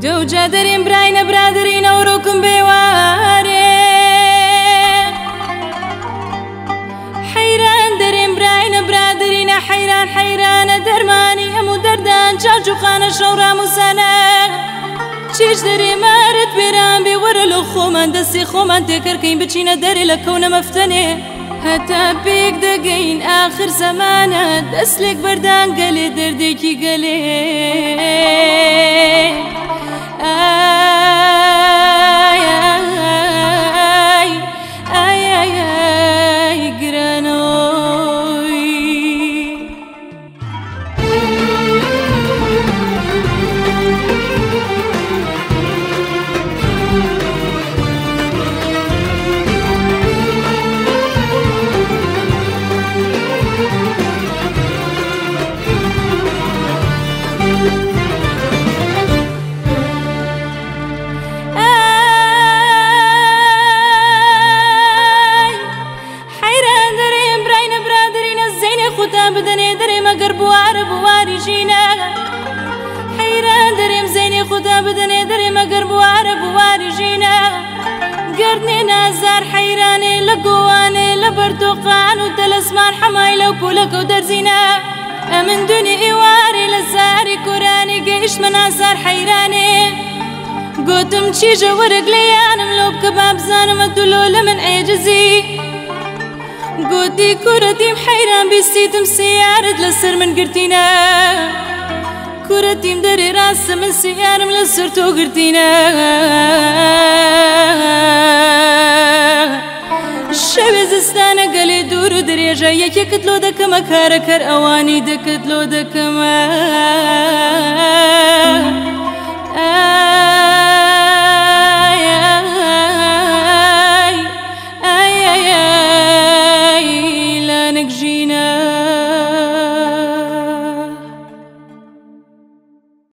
دوجا درين براين برادرين وروكم بواري حيران درين براين برادرين حيران حيران درماني همو دردان جاجو خانة شورا مسانا چیش دری مارد بیران بیورلو خومن دستی خومن تکرکین بچینه دری لکونه مفتنه حتی بیگ دگین آخر زمانه دستلک بردان گلی دردی کی گلی آی آی آی آی آی گرانوی بدني دري مقر بواري جينا حيران دريم زيني خدا بدني دري مقر بواري جينا قرني نازار حيراني لقواني لبرتقان ودلسمان حمايلة وبولك ودرزينا من دوني إيواري لزاري كوراني قيش منازار حيراني قوتم تشيجا ورق ليانم لو بكباب زانم الدلولة من عجزي قودي كورتيم حيران بيستيتم سيارد لسر من قرتينا كورتيم داري راس من سيارم لسر تو قرتينا الشبه زستانا قلي دورو دريجا يكي كتلو دكما كاركر اواني دكتلو دكما